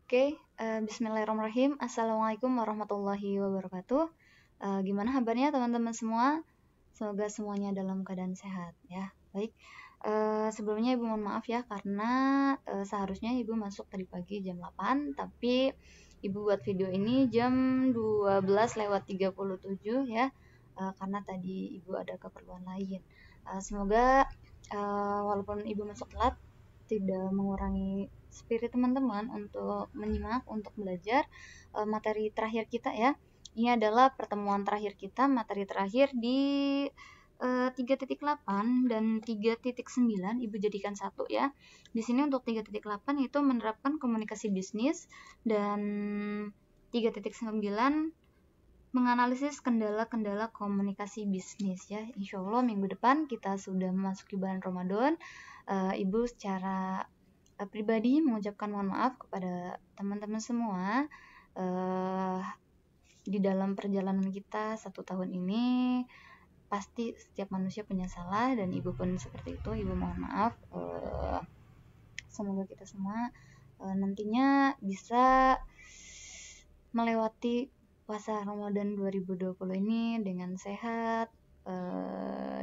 Bismillahirrahmanirrahim. Assalamualaikum warahmatullahi wabarakatuh. Gimana kabarnya teman-teman semua? Semoga semuanya dalam keadaan sehat ya. Baik. Sebelumnya Ibu mohon maaf ya karena seharusnya Ibu masuk tadi pagi jam 8, tapi Ibu buat video ini jam 12:37 ya. Karena tadi Ibu ada keperluan lain. Semoga walaupun Ibu masuk telat tidak mengurangi spirit teman-teman untuk menyimak, untuk belajar materi terakhir kita ya. Ini adalah pertemuan terakhir kita, materi terakhir di 3.8 dan 3.9 Ibu jadikan satu ya. Di sini untuk 3.8 itu menerapkan komunikasi bisnis dan 3.9 menganalisis kendala-kendala komunikasi bisnis ya. Insya Allah minggu depan kita sudah memasuki bulan Ramadan. Ibu secara pribadi mengucapkan mohon maaf kepada teman-teman semua di dalam perjalanan kita 1 tahun ini. Pasti setiap manusia punya salah dan Ibu pun seperti itu. Ibu mohon maaf. Semoga kita semua nantinya bisa melewati puasa Ramadan 2020 ini dengan sehat,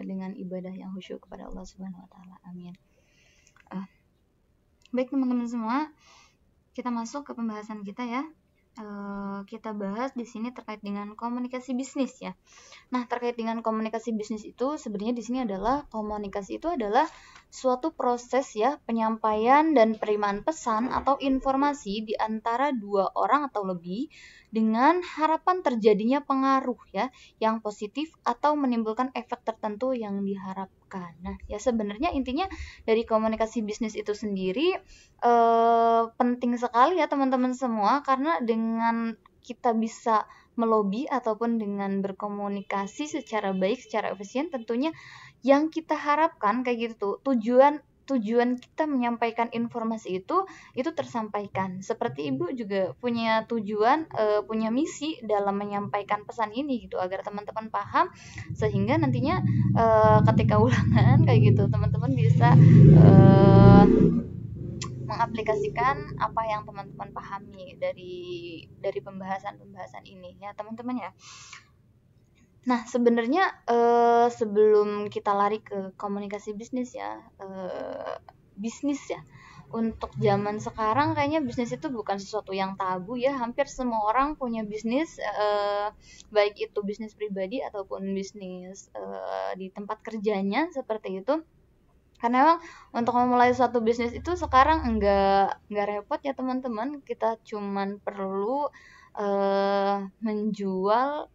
dengan ibadah yang khusyuk kepada Allah Subhanahu wa taala. Amin. Baik teman-teman semua, kita masuk ke pembahasan kita ya. Kita bahas di sini terkait dengan komunikasi bisnis ya. Nah, terkait dengan komunikasi bisnis itu sebenarnya di sini adalah komunikasi itu adalah suatu proses ya penyampaian dan penerimaan pesan atau informasi di antara dua orang atau lebih dengan harapan terjadinya pengaruh ya yang positif atau menimbulkan efek tertentu yang diharapkan. Nah, ya sebenarnya intinya dari komunikasi bisnis itu sendiri penting sekali ya teman-teman semua, karena dengan kita bisa melobi ataupun dengan berkomunikasi secara baik, secara efisien, tentunya yang kita harapkan kayak gitu, tujuan kita menyampaikan informasi itu tersampaikan. Seperti Ibu juga punya tujuan, punya misi dalam menyampaikan pesan ini gitu agar teman-teman paham, sehingga nantinya ketika ulangan kayak gitu teman-teman bisa mengaplikasikan apa yang teman-teman pahami dari pembahasan ini ya teman-teman ya. Nah, sebenarnya sebelum kita lari ke komunikasi bisnis ya, untuk zaman sekarang kayaknya bisnis itu bukan sesuatu yang tabu ya. Hampir semua orang punya bisnis, baik itu bisnis pribadi ataupun bisnis di tempat kerjanya seperti itu. Karena memang untuk memulai suatu bisnis itu sekarang enggak repot ya teman-teman. Kita cuman perlu menjual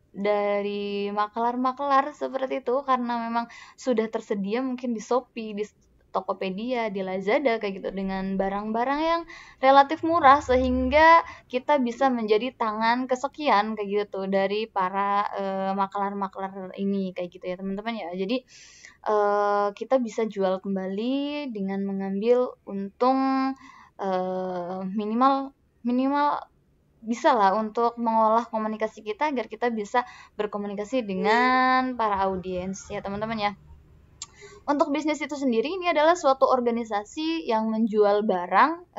dari makelar-makelar seperti itu, karena memang sudah tersedia mungkin di Shopee, di Tokopedia, di Lazada kayak gitu dengan barang-barang yang relatif murah, sehingga kita bisa menjadi tangan kesekian kayak gitu dari para makelar-makelar ini kayak gitu ya teman-teman ya. Jadi kita bisa jual kembali dengan mengambil untung minimal bisa lah untuk mengolah komunikasi kita agar kita bisa berkomunikasi dengan para audiens ya teman-teman ya. Untuk bisnis itu sendiri ini adalah suatu organisasi yang menjual barang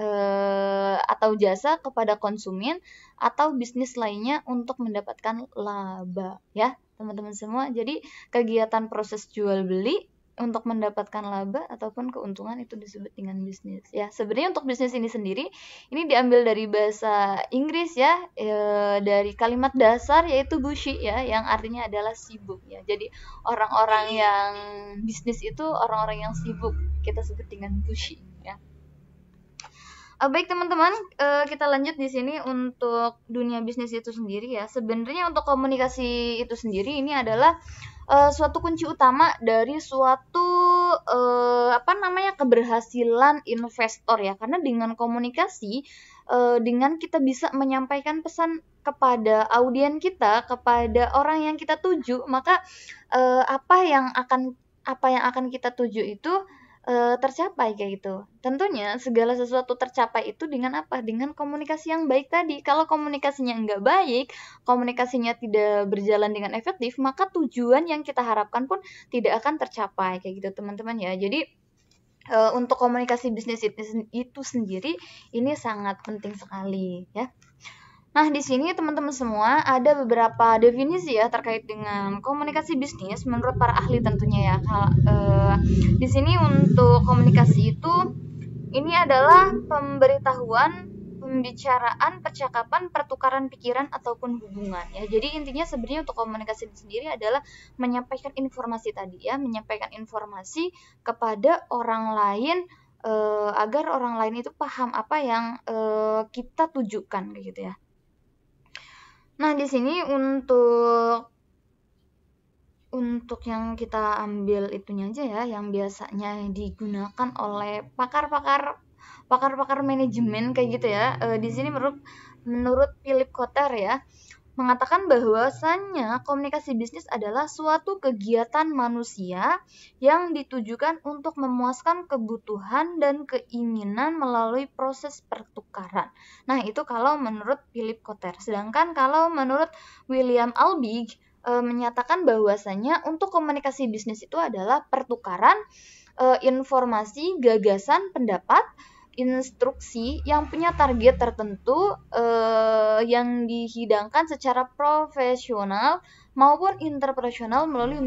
atau jasa kepada konsumen atau bisnis lainnya untuk mendapatkan laba ya teman-teman semua. Jadi kegiatan proses jual beli untuk mendapatkan laba ataupun keuntungan itu disebut dengan bisnis ya. Sebenarnya untuk bisnis ini sendiri ini diambil dari bahasa Inggris ya, dari kalimat dasar yaitu busy ya, yang artinya adalah sibuk ya. Jadi orang-orang yang bisnis itu orang-orang yang sibuk, kita sebut dengan busy ya. Baik teman-teman, kita lanjut di sini untuk dunia bisnis itu sendiri ya. Sebenarnya untuk komunikasi itu sendiri ini adalah suatu kunci utama dari suatu keberhasilan investor ya. Karena dengan komunikasi, dengan kita bisa menyampaikan pesan kepada audien kita, kepada orang yang kita tuju, maka apa yang akan kita tuju itu tercapai kayak gitu. Tentunya segala sesuatu tercapai itu dengan apa? Dengan komunikasi yang baik tadi. Kalau komunikasinya enggak baik, komunikasinya tidak berjalan dengan efektif, maka tujuan yang kita harapkan pun tidak akan tercapai kayak gitu teman-teman ya. Jadi untuk komunikasi bisnis itu sendiri ini sangat penting sekali ya. Nah, di sini teman-teman semua ada beberapa definisi ya terkait dengan komunikasi bisnis menurut para ahli tentunya ya. Di sini untuk komunikasi itu ini adalah pemberitahuan, pembicaraan, percakapan, pertukaran pikiran ataupun hubungan ya. Jadi intinya sebenarnya untuk komunikasi sendiri adalah menyampaikan informasi tadi ya, menyampaikan informasi kepada orang lain agar orang lain itu paham apa yang kita tujukan kayak gitu ya. Nah, di sini untuk yang kita ambil itunya aja ya, yang biasanya digunakan oleh pakar manajemen kayak gitu ya. Di sini menurut Philip Kotler ya, mengatakan bahwasannya komunikasi bisnis adalah suatu kegiatan manusia yang ditujukan untuk memuaskan kebutuhan dan keinginan melalui proses pertukaran. Nah, itu kalau menurut Philip Kotler. Sedangkan kalau menurut William Albig menyatakan bahwasanya untuk komunikasi bisnis itu adalah pertukaran informasi, gagasan, pendapat, instruksi yang punya target tertentu yang dihidangkan secara profesional maupun interpersonal melalui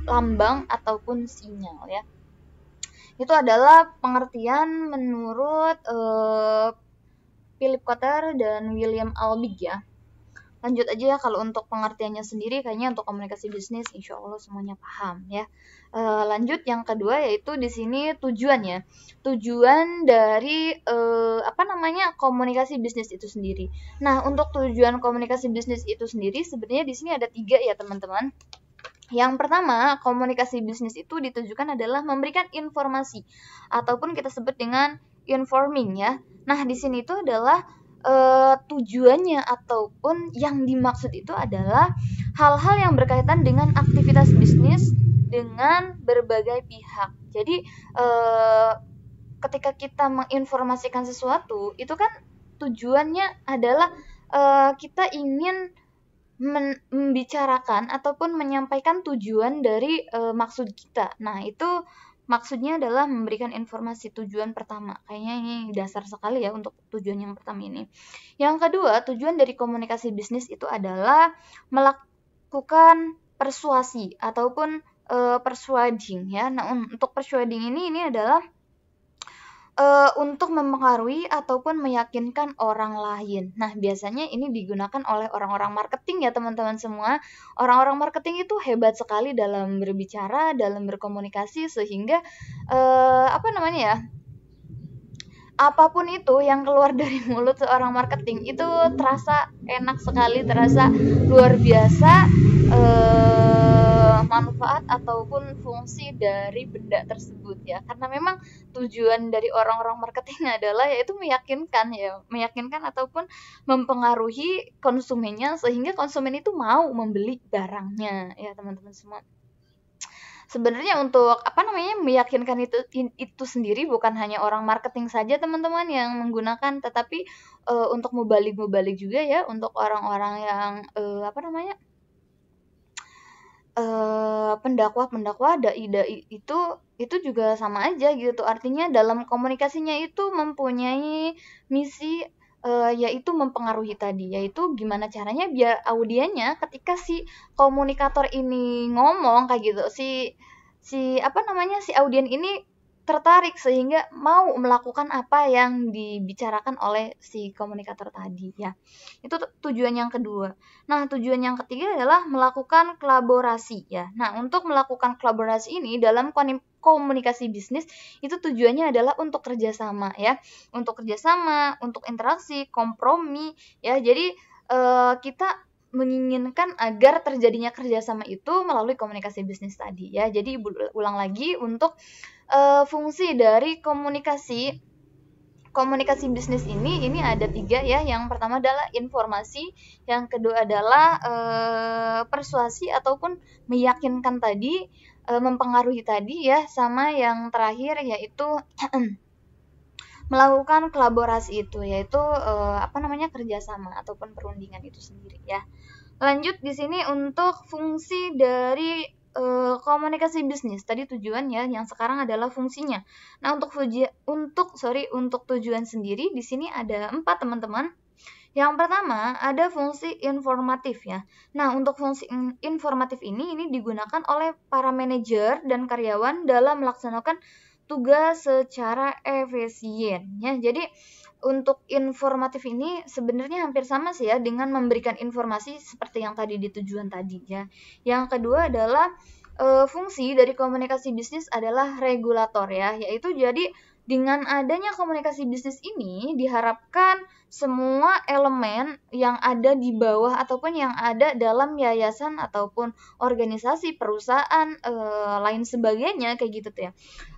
lambang ataupun sinyal ya. Itu adalah pengertian menurut Philip Kotler dan William Albig ya. Lanjut aja ya, kalau untuk pengertiannya sendiri kayaknya untuk komunikasi bisnis insya Allah semuanya paham ya. Lanjut yang kedua yaitu di sini tujuannya. Tujuan dari komunikasi bisnis itu sendiri. Nah, untuk tujuan komunikasi bisnis itu sendiri sebenarnya di sini ada 3 ya teman-teman. Yang pertama, komunikasi bisnis itu ditujukan adalah memberikan informasi ataupun kita sebut dengan informing ya. Nah, di sini itu adalah tujuannya ataupun yang dimaksud itu adalah hal-hal yang berkaitan dengan aktivitas bisnis dengan berbagai pihak. Jadi ketika kita menginformasikan sesuatu itu kan tujuannya adalah kita ingin membicarakan ataupun menyampaikan tujuan dari maksud kita. Nah, itu maksudnya adalah memberikan informasi tujuan pertama. Kayaknya ini dasar sekali ya untuk tujuan yang pertama ini. Yang kedua, tujuan dari komunikasi bisnis itu adalah melakukan persuasi ataupun persuading ya. Nah, untuk persuading ini adalah untuk mempengaruhi ataupun meyakinkan orang lain. Nah, biasanya ini digunakan oleh orang-orang marketing ya teman-teman semua. Orang-orang marketing itu hebat sekali dalam berbicara, dalam berkomunikasi sehingga apapun itu yang keluar dari mulut seorang marketing itu terasa enak sekali, terasa luar biasa manfaat ataupun fungsi dari benda tersebut ya, karena memang tujuan dari orang-orang marketing adalah yaitu meyakinkan ataupun mempengaruhi konsumennya sehingga konsumen itu mau membeli barangnya ya teman-teman semua. Sebenarnya untuk meyakinkan itu sendiri bukan hanya orang marketing saja teman-teman yang menggunakan, tetapi untuk mubalik juga ya, untuk orang-orang yang pendakwah dai itu juga sama aja gitu. Artinya dalam komunikasinya itu mempunyai misi yaitu mempengaruhi tadi, yaitu gimana caranya biar audiennya ketika si komunikator ini ngomong kayak gitu, si audien ini tertarik sehingga mau melakukan apa yang dibicarakan oleh si komunikator tadi ya. Itu tujuan yang kedua. Nah, tujuan yang ketiga adalah melakukan kolaborasi ya. Nah, untuk melakukan kolaborasi ini dalam komunikasi bisnis itu tujuannya adalah untuk kerjasama ya. Untuk kerjasama, untuk interaksi, kompromi ya. Jadi kita menginginkan agar terjadinya kerjasama itu melalui komunikasi bisnis tadi ya. Jadi ulang lagi untuk fungsi dari komunikasi bisnis ini ada 3 ya. Yang pertama adalah informasi, yang kedua adalah persuasi ataupun meyakinkan tadi, mempengaruhi tadi ya, sama yang terakhir yaitu melakukan kolaborasi itu, yaitu kerjasama ataupun perundingan itu sendiri ya. Lanjut di sini untuk fungsi dari komunikasi bisnis. Tadi tujuannya, yang sekarang adalah fungsinya. Nah, untuk tujuan sendiri di sini ada 4, teman-teman. Yang pertama, ada fungsi informatif ya. Nah, untuk fungsi informatif ini digunakan oleh para manajer dan karyawan dalam melaksanakan tugas secara efisien ya. Jadi untuk informatif ini sebenarnya hampir sama sih ya dengan memberikan informasi seperti yang tadi di tujuan tadi ya. Yang kedua adalah fungsi dari komunikasi bisnis adalah regulator ya, yaitu jadi dengan adanya komunikasi bisnis ini diharapkan semua elemen yang ada di bawah ataupun yang ada dalam yayasan ataupun organisasi perusahaan lain sebagainya kayak gitu tuh ya,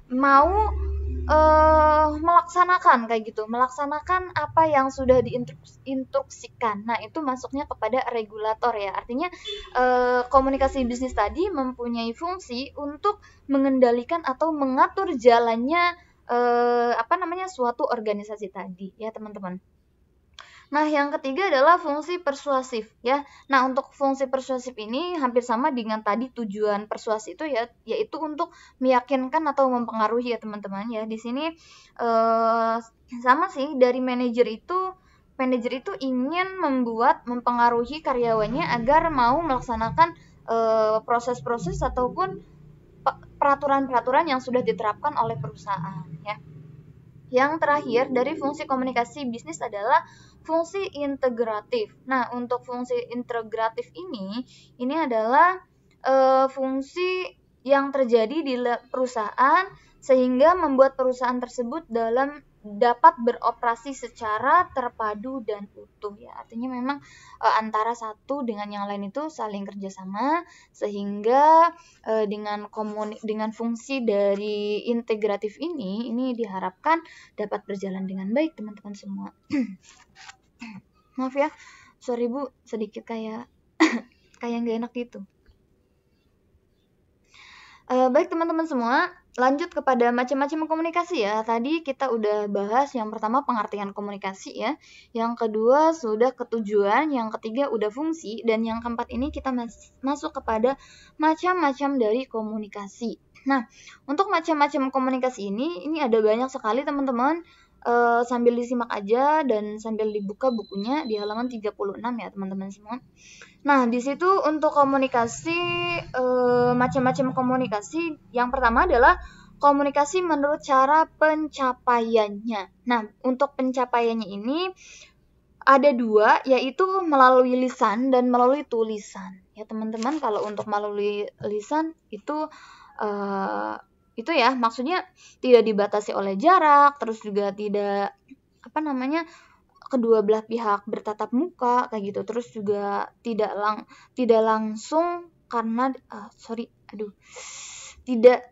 mau melaksanakan kayak gitu, melaksanakan apa yang sudah diinstruksikan. Nah, itu masuknya kepada regulator ya. Artinya komunikasi bisnis tadi mempunyai fungsi untuk mengendalikan atau mengatur jalannya suatu organisasi tadi ya, teman-teman. Nah, yang ketiga adalah fungsi persuasif ya. Nah, untuk fungsi persuasif ini hampir sama dengan tadi tujuan persuasi itu ya, yaitu untuk meyakinkan atau mempengaruhi ya, teman-teman ya. Di sini sama sih, dari manajer itu ingin mempengaruhi karyawannya agar mau melaksanakan proses-proses ataupun peraturan-peraturan yang sudah diterapkan oleh perusahaan ya. Yang terakhir dari fungsi komunikasi bisnis adalah fungsi integratif. Nah, untuk fungsi integratif ini adalah fungsi yang terjadi di perusahaan sehingga membuat perusahaan tersebut dapat beroperasi secara terpadu dan utuh ya. Artinya memang antara satu dengan yang lain itu saling kerjasama sehingga dengan fungsi dari integratif ini diharapkan dapat berjalan dengan baik, teman-teman semua. Maaf ya, sorry Bu, sedikit kayak nggak enak gitu. Baik teman-teman semua, lanjut kepada macam-macam komunikasi ya. Tadi kita udah bahas yang pertama pengertian komunikasi ya, yang kedua sudah ketujuan, yang ketiga udah fungsi, dan yang keempat ini kita masuk kepada macam-macam dari komunikasi. Nah, untuk macam-macam komunikasi ini ada banyak sekali teman-teman. Sambil disimak aja dan sambil dibuka bukunya di halaman 36 ya teman-teman semua. Nah, di situ untuk komunikasi, macam-macam komunikasi, yang pertama adalah komunikasi menurut cara pencapaiannya. Nah, untuk pencapaiannya ini ada 2, yaitu melalui lisan dan melalui tulisan. Ya, teman-teman, kalau untuk melalui lisan itu ya, maksudnya tidak dibatasi oleh jarak, terus juga tidak kedua belah pihak bertatap muka kayak gitu, terus juga tidak langsung karena tidak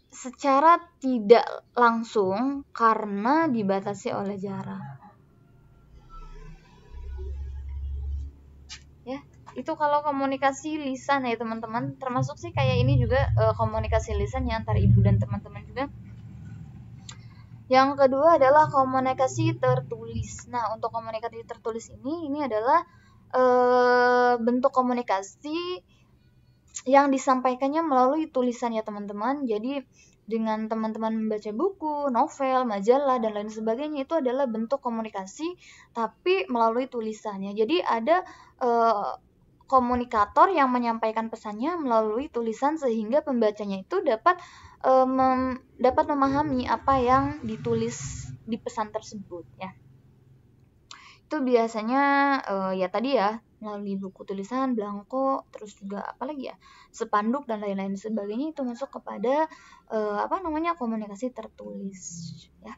secara tidak langsung karena dibatasi oleh jarak ya. Itu kalau komunikasi lisan ya teman-teman, termasuk sih kayak ini juga komunikasi lisan ya antara ibu dan teman-teman juga. Yang kedua adalah komunikasi tertulis. Nah, untuk komunikasi tertulis ini adalah bentuk komunikasi yang disampaikannya melalui tulisan ya teman-teman. Jadi dengan teman-teman membaca buku, novel, majalah, dan lain sebagainya, itu adalah bentuk komunikasi tapi melalui tulisannya. Jadi ada komunikator yang menyampaikan pesannya melalui tulisan sehingga pembacanya itu dapat memahami apa yang ditulis di pesan tersebut ya. Itu biasanya ya tadi ya melalui buku tulisan, belangko, terus juga apalagi ya, spanduk dan lain-lain sebagainya, itu masuk kepada komunikasi tertulis ya.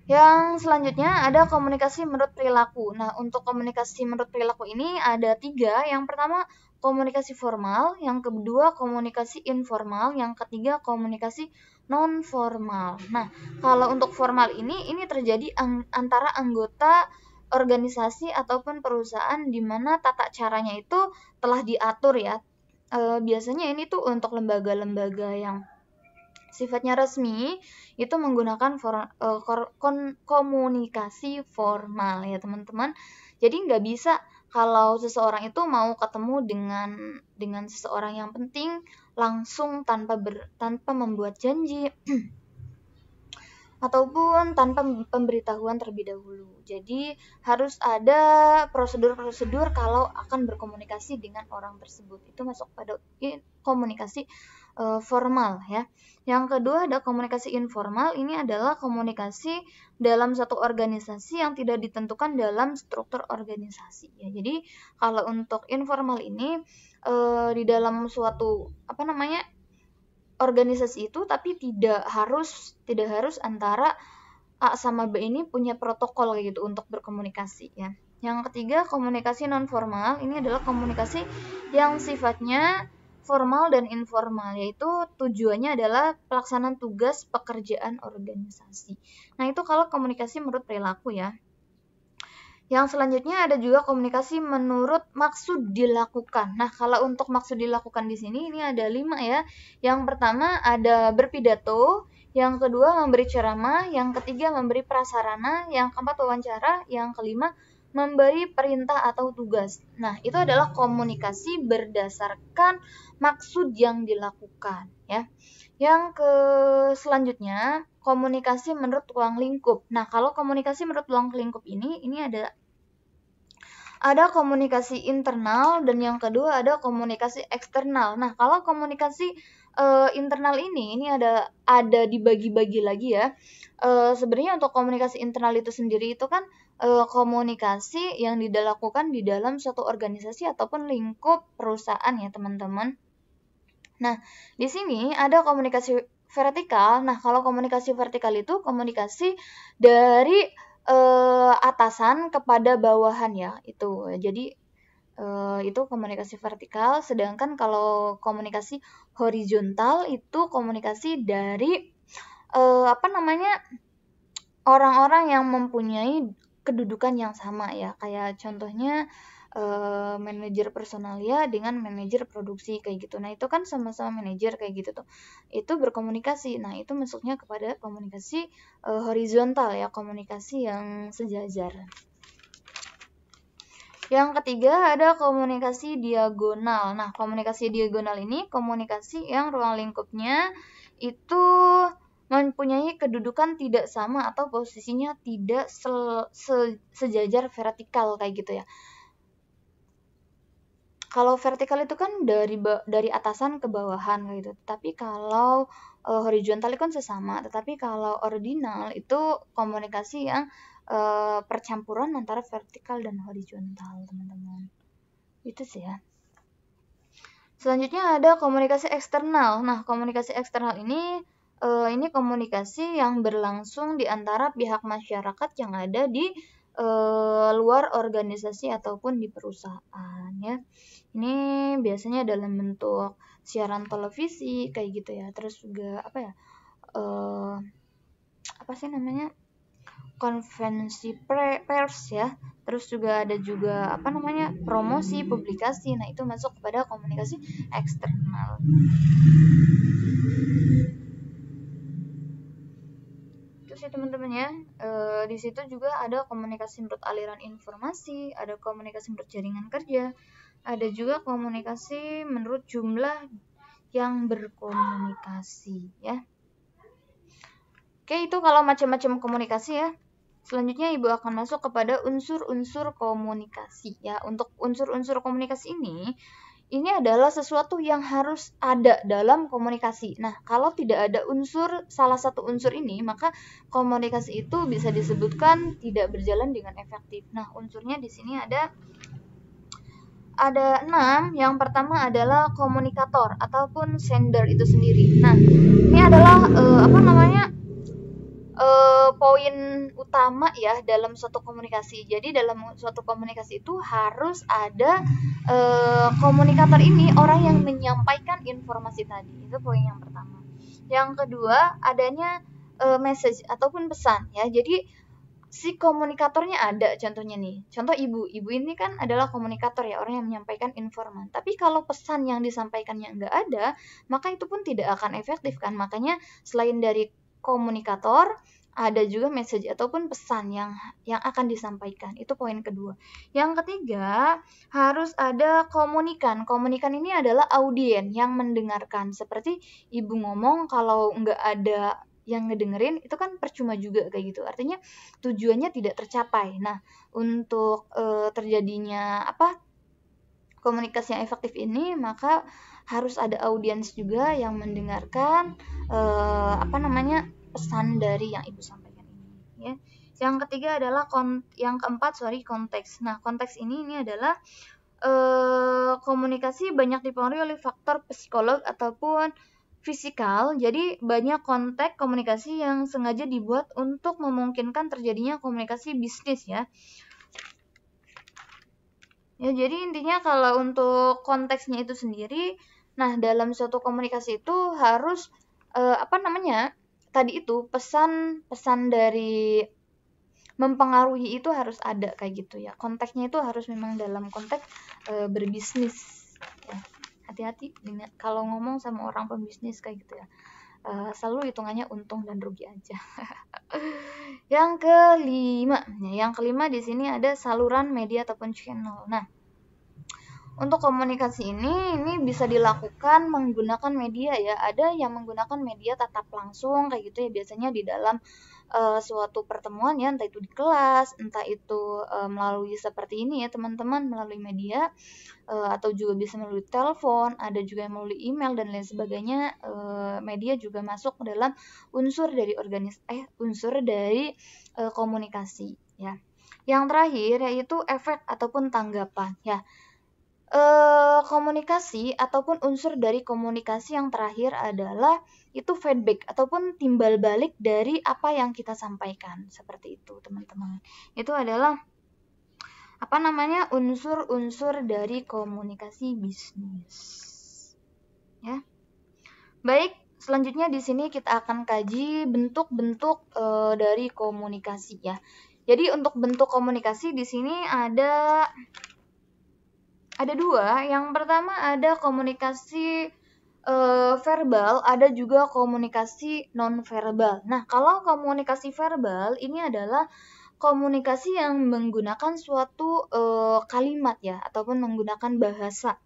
Yang selanjutnya ada komunikasi menurut perilaku. Nah, untuk komunikasi menurut perilaku ini ada 3. Yang pertama komunikasi formal, yang kedua komunikasi informal, yang ketiga komunikasi non formal. Nah, kalau untuk formal ini terjadi antara anggota organisasi ataupun perusahaan di mana tata caranya itu telah diatur ya. Biasanya ini tuh untuk lembaga-lembaga yang sifatnya resmi itu menggunakan komunikasi formal ya teman-teman. Jadi nggak bisa kalau seseorang itu mau ketemu dengan seseorang yang penting langsung tanpa membuat janji ataupun tanpa pemberitahuan terlebih dahulu. Jadi harus ada prosedur-prosedur kalau akan berkomunikasi dengan orang tersebut. Itu masuk pada komunikasi formal ya. Yang kedua ada komunikasi informal. Ini adalah komunikasi dalam satu organisasi yang tidak ditentukan dalam struktur organisasi ya. Jadi kalau untuk informal ini di dalam suatu organisasi itu, tapi tidak harus antara A sama B ini punya protokol kayak gitu untuk berkomunikasi ya. Yang ketiga, komunikasi non formal. Ini adalah komunikasi yang sifatnya formal dan informal, yaitu tujuannya adalah pelaksanaan tugas pekerjaan organisasi. Nah, itu kalau komunikasi menurut perilaku ya. Yang selanjutnya ada juga komunikasi menurut maksud dilakukan. Nah, kalau untuk maksud dilakukan di sini ini ada 5 ya. Yang pertama ada berpidato, yang kedua memberi ceramah, yang ketiga memberi prasarana, yang keempat wawancara, yang kelima memberi perintah atau tugas. Nah, itu adalah komunikasi berdasarkan maksud yang dilakukan ya. Yang selanjutnya komunikasi menurut ruang lingkup. Nah, kalau komunikasi menurut ruang lingkup ini ada komunikasi internal dan yang kedua ada komunikasi eksternal. Nah, kalau komunikasi internal ini ada dibagi-bagi lagi ya. Sebenarnya untuk komunikasi internal itu sendiri itu kan komunikasi yang dilakukan di dalam suatu organisasi ataupun lingkup perusahaan ya, teman-teman. Nah, di sini ada komunikasi vertikal. Nah, kalau komunikasi vertikal itu komunikasi dari atasan kepada bawahan ya, itu. Jadi itu komunikasi vertikal, sedangkan kalau komunikasi horizontal itu komunikasi dari orang-orang yang mempunyai kedudukan yang sama ya, kayak contohnya manajer personalia dengan manajer produksi kayak gitu. Nah, itu kan sama-sama manajer kayak gitu tuh. Itu berkomunikasi. Nah, itu masuknya kepada komunikasi horizontal ya, komunikasi yang sejajar. Yang ketiga ada komunikasi diagonal. Nah, komunikasi diagonal ini komunikasi yang ruang lingkupnya itu mempunyai kedudukan tidak sama atau posisinya tidak sejajar vertikal kayak gitu ya. Kalau vertikal itu kan dari atasan ke bawahan gitu. Tapi kalau horizontal itu kan sesama. Tetapi kalau ordinal itu komunikasi yang percampuran antara vertikal dan horizontal, teman-teman. Itu sih ya. Selanjutnya ada komunikasi eksternal. Nah, komunikasi eksternal ini komunikasi yang berlangsung di antara pihak masyarakat yang ada di luar organisasi ataupun di perusahaan ya. Ini biasanya dalam bentuk siaran televisi kayak gitu ya. Terus juga konvensi pers ya. Terus juga ada juga promosi, publikasi. Nah, itu masuk kepada komunikasi eksternal. Itu sih teman-teman ya. Di situ juga ada komunikasi menurut aliran informasi, ada komunikasi menurut jaringan kerja, ada juga komunikasi menurut jumlah yang berkomunikasi ya. Oke, itu kalau macam-macam komunikasi ya. Selanjutnya Ibu akan masuk kepada unsur-unsur komunikasi ya. Untuk unsur-unsur komunikasi ini adalah sesuatu yang harus ada dalam komunikasi. Nah, kalau tidak ada salah satu unsur ini, maka komunikasi itu bisa disebutkan tidak berjalan dengan efektif. Nah, unsurnya di sini ada 6. Yang pertama adalah komunikator ataupun sender itu sendiri. Nah, ini adalah poin utama ya dalam suatu komunikasi. Jadi dalam suatu komunikasi itu harus ada komunikator ini, orang yang menyampaikan informasi tadi. Itu poin yang pertama. Yang kedua, adanya message ataupun pesan ya. Jadi si komunikatornya ada, contohnya nih. Contoh ibu ini kan adalah komunikator ya, orang yang menyampaikan informan. Tapi kalau pesan yang disampaikannya nggak ada, maka itu pun tidak akan efektif kan. Makanya selain dari komunikator, ada juga message ataupun pesan yang akan disampaikan. Itu poin kedua. Yang ketiga, harus ada komunikan. Komunikan ini adalah audien yang mendengarkan. Seperti ibu ngomong, kalau nggak ada yang ngedengerin, itu kan percuma juga kayak gitu. Artinya tujuannya tidak tercapai. Nah, untuk terjadinya komunikasi yang efektif ini, maka harus ada audiens juga yang mendengarkan pesan dari yang ibu sampaikan ini, ya. Yang ketiga adalah konteks. Nah, konteks ini adalah komunikasi banyak dipengaruhi oleh faktor psikolog ataupun fisikal. Jadi banyak konteks komunikasi yang sengaja dibuat untuk memungkinkan terjadinya komunikasi bisnis, ya. Ya, jadi intinya kalau untuk konteksnya itu sendiri, nah dalam suatu komunikasi itu harus tadi itu pesan dari mempengaruhi itu harus ada kayak gitu, ya. Konteksnya itu harus memang dalam konteks berbisnis, ya. Hati-hati kalau ngomong sama orang pembisnis kayak gitu, ya. Selalu hitungannya untung dan rugi aja. Yang kelima di sini ada saluran media ataupun channel. Nah, untuk komunikasi ini bisa dilakukan menggunakan media, ya. Ada yang menggunakan media tatap langsung kayak gitu, ya, biasanya di dalam suatu pertemuan, ya, entah itu di kelas, entah itu melalui seperti ini, ya teman-teman, melalui media, atau juga bisa melalui telepon, ada juga yang melalui email dan lain sebagainya. Media juga masuk ke dalam unsur dari komunikasi, ya. Yang terakhir yaitu efek ataupun tanggapan, ya. Komunikasi ataupun unsur dari komunikasi yang terakhir adalah itu feedback ataupun timbal balik dari apa yang kita sampaikan. Seperti itu, teman-teman. Itu adalah unsur-unsur dari komunikasi bisnis, ya. Baik, selanjutnya di sini kita akan kaji bentuk-bentuk dari komunikasi, ya. Jadi untuk bentuk komunikasi di sini ada dua. Yang pertama ada komunikasi verbal, ada juga komunikasi non-verbal. Nah, kalau komunikasi verbal ini adalah komunikasi yang menggunakan suatu kalimat, ya, ataupun menggunakan bahasa.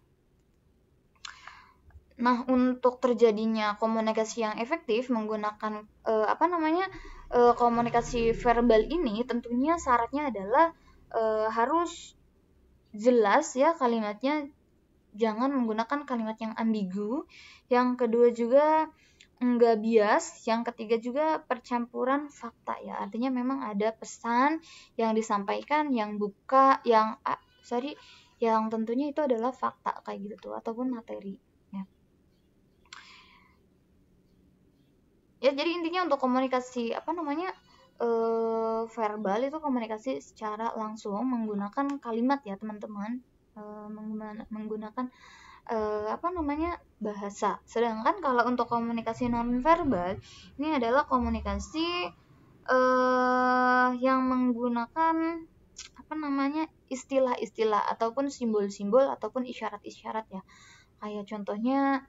Nah, untuk terjadinya komunikasi yang efektif menggunakan komunikasi verbal ini, tentunya syaratnya adalah harus jelas, ya, kalimatnya, jangan menggunakan kalimat yang ambigu. Yang kedua juga enggak bias. Yang ketiga juga percampuran fakta, ya. Artinya memang ada pesan yang disampaikan yang tentunya itu adalah fakta kayak gitu tuh, ataupun materi, ya. Ya, jadi intinya untuk komunikasi verbal itu komunikasi secara langsung menggunakan kalimat, ya teman-teman, menggunakan bahasa. Sedangkan kalau untuk komunikasi non-verbal ini adalah komunikasi yang menggunakan istilah-istilah ataupun simbol-simbol ataupun isyarat-isyarat, ya. Kayak contohnya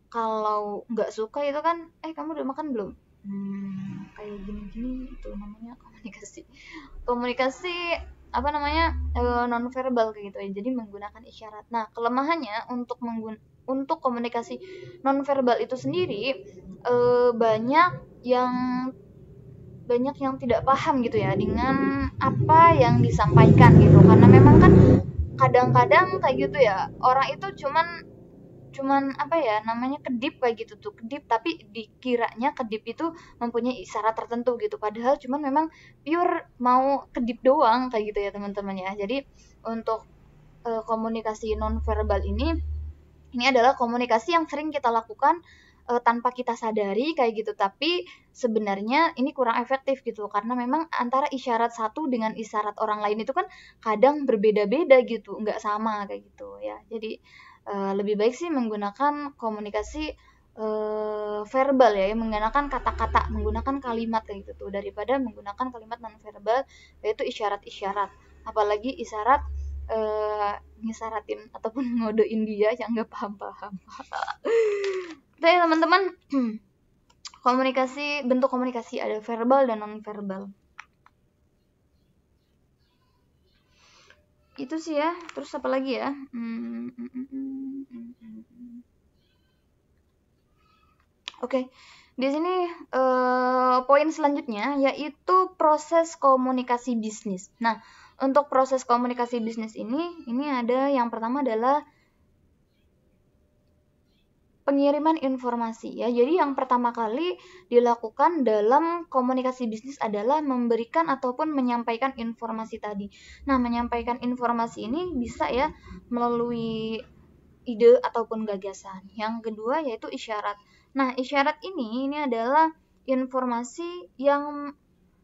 kalau nggak suka itu kan, kamu udah makan belum? Kayak gini-gini, itu namanya komunikasi non-verbal kayak gitu, ya. Jadi menggunakan isyarat. Nah, kelemahannya untuk komunikasi non-verbal itu sendiri banyak yang tidak paham gitu, ya, dengan apa yang disampaikan gitu. Karena memang kan kadang-kadang kayak gitu, ya, orang itu cuman kedip kayak gitu tuh, kedip, tapi dikiranya kedip itu mempunyai isyarat tertentu gitu, padahal cuman memang pure mau kedip doang kayak gitu, ya teman-teman, ya. Jadi untuk komunikasi nonverbal ini adalah komunikasi yang sering kita lakukan tanpa kita sadari kayak gitu, tapi sebenarnya ini kurang efektif gitu, karena memang antara isyarat satu dengan isyarat orang lain itu kan kadang berbeda-beda gitu, nggak sama kayak gitu, ya. Jadi lebih baik sih menggunakan komunikasi verbal, ya, menggunakan kata-kata, menggunakan kalimat kayak gitu tuh, daripada menggunakan kalimat non-verbal yaitu isyarat-isyarat. Apalagi isyarat ngisaratin ataupun ngodein dia yang nggak paham-paham. Oke, teman-teman, bentuk komunikasi ada verbal dan non verbal. Itu sih ya. Terus apa lagi ya? Oke. Di sini poin selanjutnya yaitu proses komunikasi bisnis. Nah, untuk proses komunikasi bisnis ini ada yang pertama adalah pengiriman informasi ya. Jadi yang pertama kali dilakukan dalam komunikasi bisnis adalah memberikan ataupun menyampaikan informasi tadi. Nah, menyampaikan informasi ini bisa ya melalui ide ataupun gagasan. Yang kedua yaitu isyarat. Nah, isyarat ini adalah informasi yang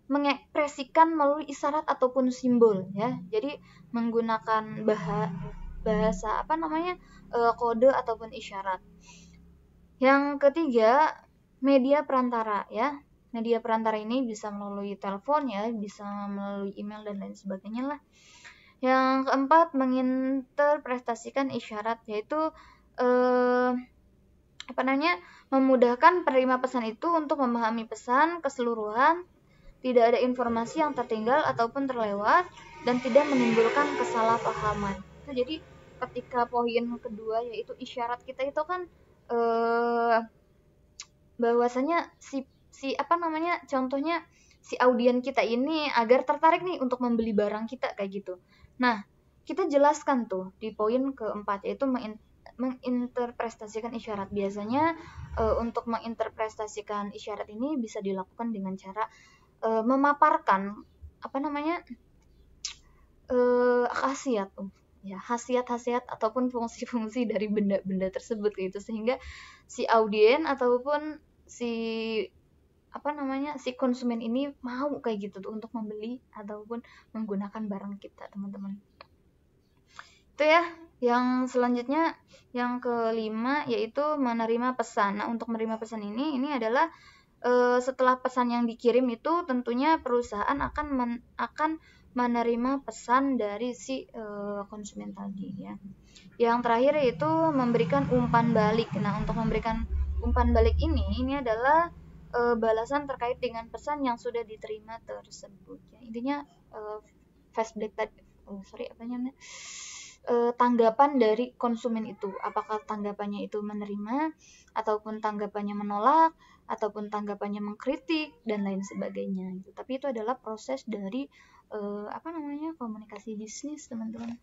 mengekspresikan melalui isyarat ataupun simbol ya. Jadi menggunakan bahasa kode ataupun isyarat. Yang ketiga, media perantara ya. Media perantara ini bisa melalui telepon ya, bisa melalui email dan lain sebagainya lah. Yang keempat, menginterpretasikan isyarat, yaitu memudahkan penerima pesan itu untuk memahami pesan keseluruhan, tidak ada informasi yang tertinggal ataupun terlewat, dan tidak menimbulkan kesalahpahaman. Nah, jadi ketika poin kedua yaitu isyarat kita itu kan bahwasanya contohnya si audien kita ini agar tertarik nih untuk membeli barang kita kayak gitu. Nah, kita jelaskan tuh di poin keempat yaitu menginterpretasikan isyarat. Biasanya untuk menginterpretasikan isyarat ini bisa dilakukan dengan cara memaparkan khasiat ataupun fungsi-fungsi dari benda-benda tersebut gitu, sehingga si audien ataupun si konsumen ini mau kayak gitu tuh untuk membeli ataupun menggunakan barang kita, teman-teman. Itu ya. Yang selanjutnya yang kelima yaitu menerima pesan. Nah, untuk menerima pesan ini adalah setelah pesan yang dikirim itu tentunya perusahaan akan menerima pesan dari si konsumen tadi ya. Yang terakhir yaitu memberikan umpan balik. Nah, untuk memberikan umpan balik ini adalah balasan terkait dengan pesan yang sudah diterima tersebut ya. Intinya flashback tadi tanggapan dari konsumen itu, apakah tanggapannya itu menerima ataupun tanggapannya menolak ataupun tanggapannya mengkritik dan lain sebagainya gitu. Tapi itu adalah proses dari komunikasi bisnis, teman-teman.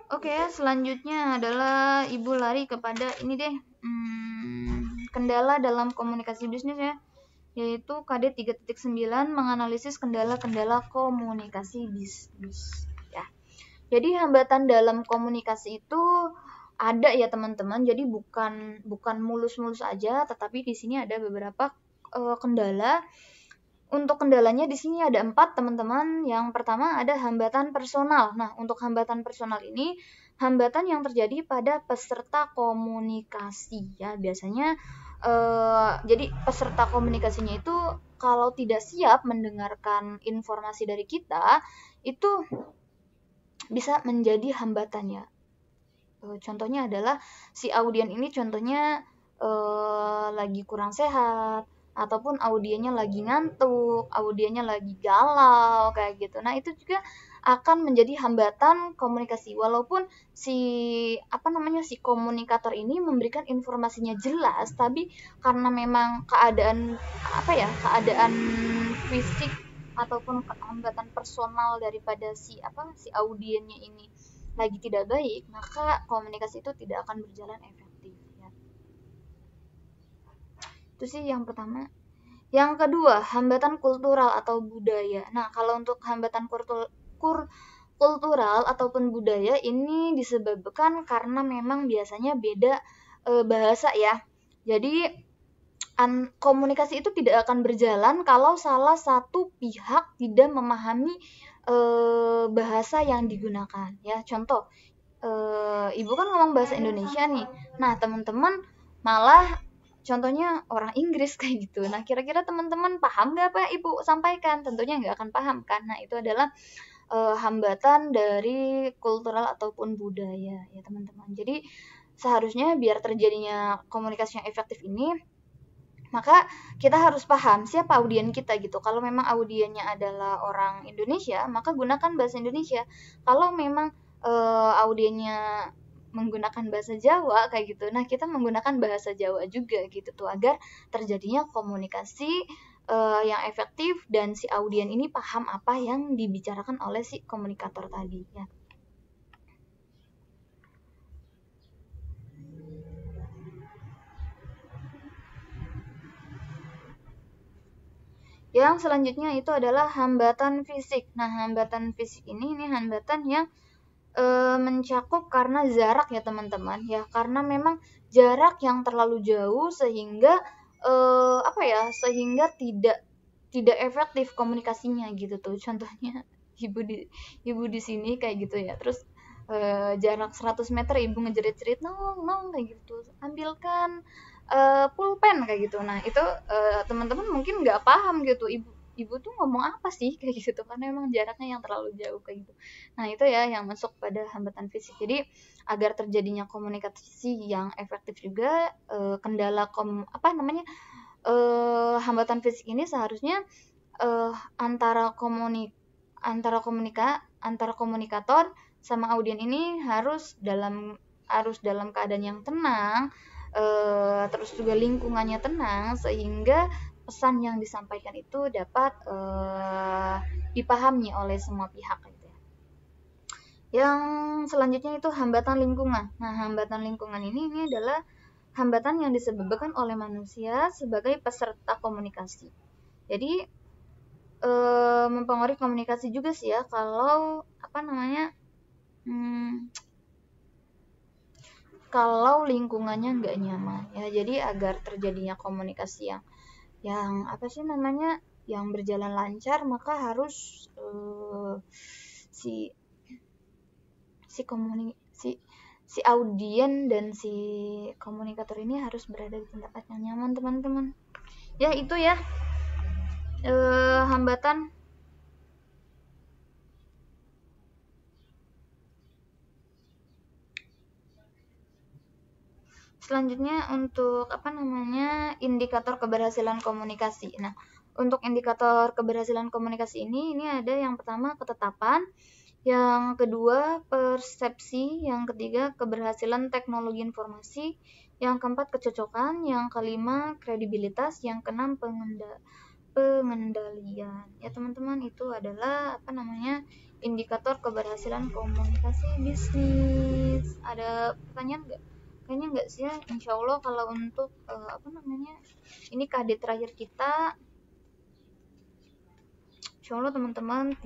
Oke, selanjutnya adalah Ibu lari kepada ini deh, kendala dalam komunikasi bisnis ya, yaitu KD 3.9 menganalisis kendala-kendala komunikasi bisnis ya. Jadi hambatan dalam komunikasi itu ada ya, teman-teman. Jadi bukan mulus-mulus aja, tetapi di sini ada beberapa kendala. Untuk kendalanya di sini ada 4, teman-teman. Yang pertama ada hambatan personal. Nah, untuk hambatan personal ini hambatan yang terjadi pada peserta komunikasi ya. Biasanya jadi peserta komunikasinya itu kalau tidak siap mendengarkan informasi dari kita, itu bisa menjadi hambatannya. Contohnya adalah si audien ini contohnya lagi kurang sehat, ataupun audiennya lagi ngantuk, audiennya lagi galau kayak gitu. Nah, itu juga akan menjadi hambatan komunikasi, walaupun si komunikator ini memberikan informasinya jelas, tapi karena memang keadaan fisik ataupun hambatan personal daripada si audiennya ini lagi tidak baik, maka komunikasi itu tidak akan berjalan efektif ya. Itu sih yang pertama. Yang kedua, hambatan kultural atau budaya. Nah, kalau untuk hambatan kultural ataupun budaya ini disebabkan karena memang biasanya beda bahasa ya. Jadi komunikasi itu tidak akan berjalan kalau salah satu pihak tidak memahami bahasa yang digunakan ya. Contoh, Ibu kan ngomong bahasa Indonesia nih. Nah, teman-teman malah contohnya orang Inggris kayak gitu. Nah, kira-kira teman-teman paham nggak apa Ibu sampaikan? Tentunya nggak akan paham kan. Nah, itu adalah hambatan dari kultural ataupun budaya ya teman-teman. Jadi seharusnya biar terjadinya komunikasi yang efektif ini, maka kita harus paham siapa audien kita gitu. Kalau memang audiennya adalah orang Indonesia, maka gunakan bahasa Indonesia. Kalau memang audiennya menggunakan bahasa Jawa kayak gitu, nah kita menggunakan bahasa Jawa juga gitu tuh, agar terjadinya komunikasi yang efektif dan si audien ini paham apa yang dibicarakan oleh si komunikator tadi ya. Yang selanjutnya itu adalah hambatan fisik. Nah, hambatan fisik ini hambatan yang mencakup karena jarak ya teman-teman ya, karena memang jarak yang terlalu jauh sehingga sehingga tidak efektif komunikasinya gitu tuh. Contohnya ibu di sini kayak gitu ya, terus jarak 100 meter ibu ngejerit-jerit nong kayak gitu, ambilkan pulpen kayak gitu. Nah itu teman-teman mungkin nggak paham gitu, ibu tuh ngomong apa sih kayak gitu, karena emang jaraknya yang terlalu jauh kayak gitu. Nah itu ya yang masuk pada hambatan fisik. Jadi agar terjadinya komunikasi yang efektif juga, hambatan fisik ini seharusnya antara komunikator sama audien ini harus dalam keadaan yang tenang, terus juga lingkungannya tenang, sehingga pesan yang disampaikan itu dapat dipahami oleh semua pihak gitu ya. Yang selanjutnya itu hambatan lingkungan. Nah, hambatan lingkungan ini adalah hambatan yang disebabkan oleh manusia sebagai peserta komunikasi. Jadi mempengaruhi komunikasi juga sih ya, kalau kalau lingkungannya nggak nyaman ya. Jadi agar terjadinya komunikasi yang berjalan lancar, maka harus si audien dan si komunikator ini harus berada di tempat yang nyaman teman-teman ya. Itu ya hambatan. Selanjutnya untuk indikator keberhasilan komunikasi. Nah, untuk indikator keberhasilan komunikasi ini ada yang pertama ketetapan, yang kedua persepsi, yang ketiga keberhasilan teknologi informasi, yang keempat kecocokan, yang kelima kredibilitas, yang keenam pengendalian. Ya teman-teman, itu adalah indikator keberhasilan komunikasi bisnis. Ada pertanyaan nggak? Kayaknya nggak sih ya. Insya Allah kalau untuk ini KD terakhir kita, insya Allah teman-teman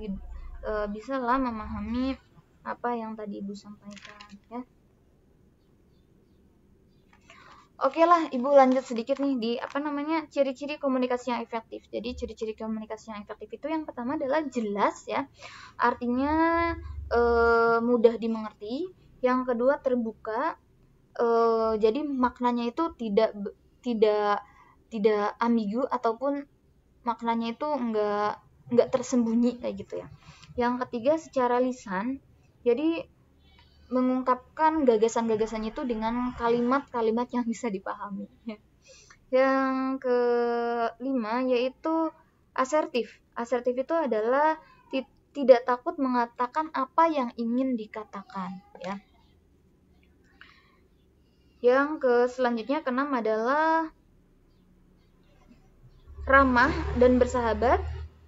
bisa lah memahami apa yang tadi Ibu sampaikan ya. Oke lah, Ibu lanjut sedikit nih di ciri-ciri komunikasi yang efektif. Jadi ciri-ciri komunikasi yang efektif itu yang pertama adalah jelas ya, artinya mudah dimengerti. Yang kedua terbuka, jadi maknanya itu tidak ambigu ataupun maknanya itu enggak tersembunyi kayak gitu ya. Yang ketiga secara lisan, jadi mengungkapkan gagasan-gagasannya itu dengan kalimat-kalimat yang bisa dipahami. Yang kelima yaitu asertif. Asertif itu adalah tidak takut mengatakan apa yang ingin dikatakan ya. Yang selanjutnya keenam adalah ramah dan bersahabat.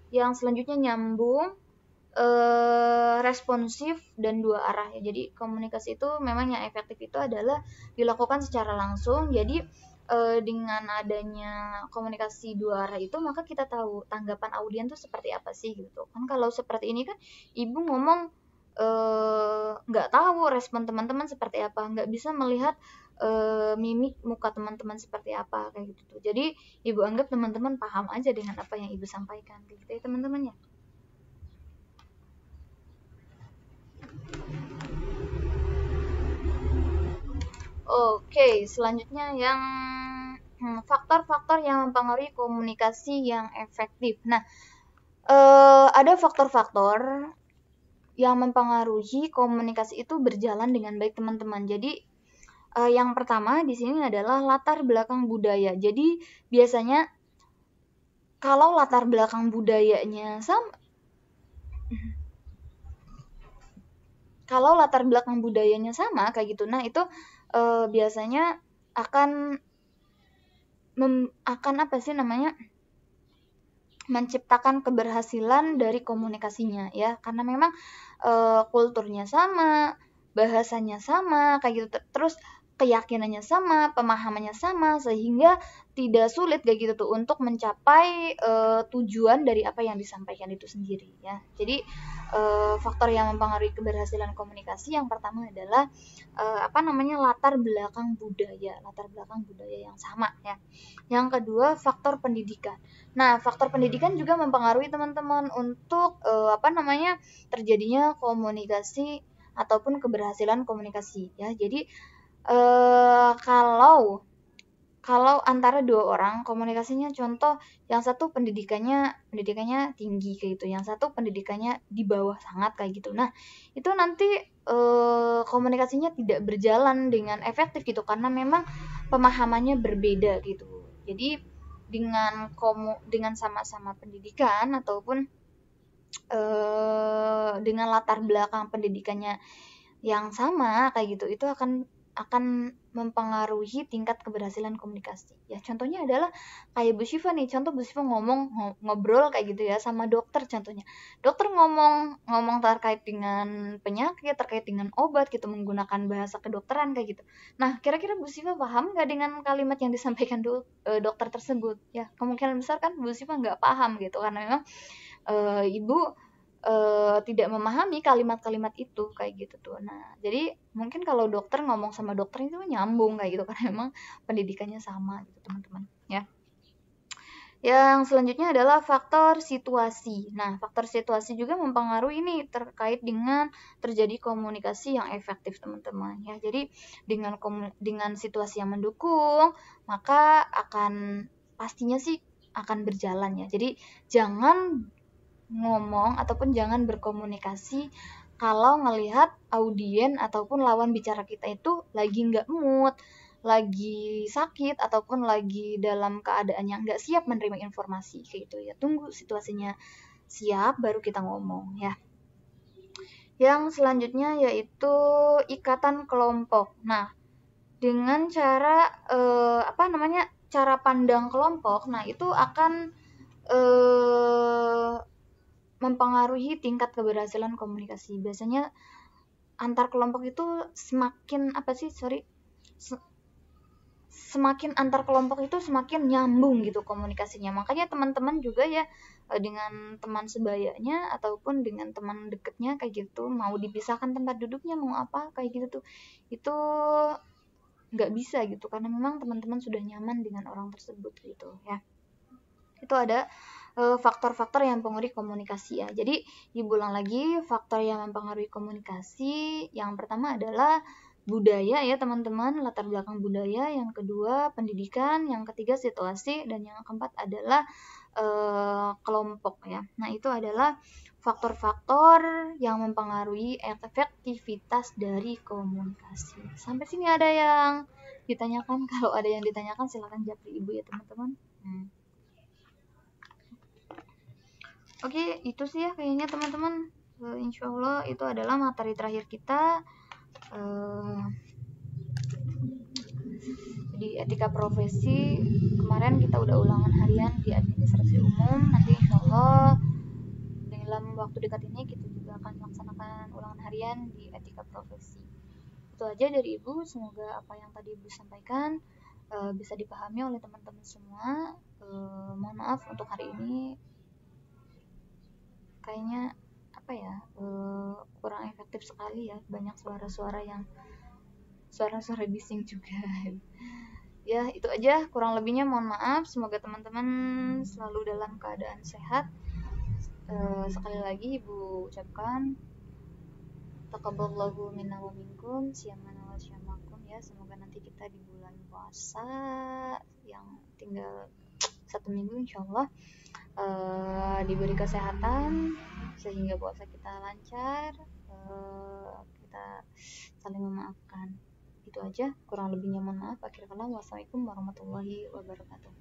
Yang selanjutnya nyambung, responsif dan dua arah ya. Jadi komunikasi itu memang yang efektif itu adalah dilakukan secara langsung. Jadi dengan adanya komunikasi dua arah itu, maka kita tahu tanggapan audien tuh seperti apa sih gitu kan. Kalau seperti ini kan Ibu ngomong nggak tahu respon teman-teman seperti apa, nggak bisa melihat mimik muka teman-teman seperti apa kayak gitu tuh. Jadi Ibu anggap teman-teman paham aja dengan apa yang Ibu sampaikan kayak gitu ya teman-teman ya. Oke, selanjutnya yang faktor-faktor yang mempengaruhi komunikasi yang efektif. Nah, ada faktor-faktor yang mempengaruhi komunikasi itu berjalan dengan baik teman-teman. Jadi yang pertama di sini adalah latar belakang budaya. Jadi biasanya kalau latar belakang budayanya sama, kayak gitu, nah itu biasanya akan apa sih namanya, menciptakan keberhasilan dari komunikasinya ya, karena memang kulturnya sama, bahasanya sama kayak gitu, terus keyakinannya sama, pemahamannya sama, sehingga tidak sulit kayak gitu tuh untuk mencapai tujuan dari apa yang disampaikan itu sendiri ya. Jadi faktor yang mempengaruhi keberhasilan komunikasi yang pertama adalah latar belakang budaya yang sama ya. Yang kedua, faktor pendidikan. Nah, faktor pendidikan juga mempengaruhi teman-teman untuk terjadinya komunikasi ataupun keberhasilan komunikasi ya. Jadi kalau antara dua orang komunikasinya, contoh yang satu pendidikannya tinggi kayak gitu, yang satu pendidikannya di bawah sangat kayak gitu. Nah, itu nanti komunikasinya tidak berjalan dengan efektif gitu, karena memang pemahamannya berbeda gitu. Jadi dengan sama-sama pendidikan ataupun dengan latar belakang pendidikannya yang sama kayak gitu, itu akan mempengaruhi tingkat keberhasilan komunikasi ya. Contohnya adalah kayak Bu Syifa nih, contoh Bu Syifa ngobrol kayak gitu ya sama dokter, contohnya dokter ngomong terkait dengan penyakit, terkait dengan obat gitu, menggunakan bahasa kedokteran kayak gitu. Nah, kira-kira Bu Syifa paham nggak dengan kalimat yang disampaikan dokter tersebut ya? Kemungkinan besar kan Bu Syifa nggak paham gitu, karena memang ibu tidak memahami kalimat-kalimat itu kayak gitu tuh. Nah, jadi mungkin kalau dokter ngomong sama dokter itu nyambung kayak gitu, karena memang pendidikannya sama gitu teman-teman ya. Yang selanjutnya adalah faktor situasi. Nah, faktor situasi juga mempengaruhi ini terkait dengan terjadi komunikasi yang efektif teman-teman ya. Jadi dengan situasi yang mendukung, maka pastinya sih akan berjalan ya. Jadi jangan ngomong ataupun jangan berkomunikasi kalau ngelihat audien ataupun lawan bicara kita itu lagi nggak mood, lagi sakit, ataupun lagi dalam keadaan yang nggak siap menerima informasi kayak gitu ya. Tunggu situasinya siap baru kita ngomong ya. Yang selanjutnya yaitu ikatan kelompok. Nah, dengan cara cara pandang kelompok, nah itu akan mempengaruhi tingkat keberhasilan komunikasi. Biasanya antar kelompok itu semakin antar kelompok itu semakin nyambung gitu komunikasinya. Makanya teman-teman juga ya dengan teman sebayanya ataupun dengan teman dekatnya kayak gitu, mau dipisahkan tempat duduknya, mau apa kayak gitu tuh, itu nggak bisa gitu, karena memang teman-teman sudah nyaman dengan orang tersebut gitu ya. Itu ada faktor-faktor yang mempengaruhi komunikasi ya. Jadi diulang lagi, faktor yang mempengaruhi komunikasi yang pertama adalah budaya ya teman-teman, latar belakang budaya. Yang kedua pendidikan, yang ketiga situasi, dan yang keempat adalah kelompok ya. Nah, itu adalah faktor-faktor yang mempengaruhi efektivitas dari komunikasi. Sampai sini ada yang ditanyakan? Kalau ada yang ditanyakan silakan japri Ibu ya teman-teman. Oke, itu sih ya kayaknya teman-teman. Insya Allah itu adalah materi terakhir kita di etika profesi. Kemarin kita udah ulangan harian di administrasi umum. Nanti insya Allah dalam waktu dekat ini kita juga akan melaksanakan ulangan harian di etika profesi. Itu aja dari Ibu. Semoga apa yang tadi Ibu sampaikan bisa dipahami oleh teman-teman semua. Mohon maaf untuk hari ini kayaknya kurang efektif sekali ya, banyak suara-suara bising juga. Ya, itu aja, kurang lebihnya mohon maaf. Semoga teman-teman selalu dalam keadaan sehat. Sekali lagi Ibu ucapkan taqabbalallahu minna wa minkum, siyamana wa syamakum ya. Semoga nanti kita di bulan puasa yang tinggal 1 minggu insyaallah diberi kesehatan sehingga puasa kita lancar, kita saling memaafkan. Itu aja, kurang lebihnya mohon maaf. Akhir kata, wassalamualaikum warahmatullahi wabarakatuh.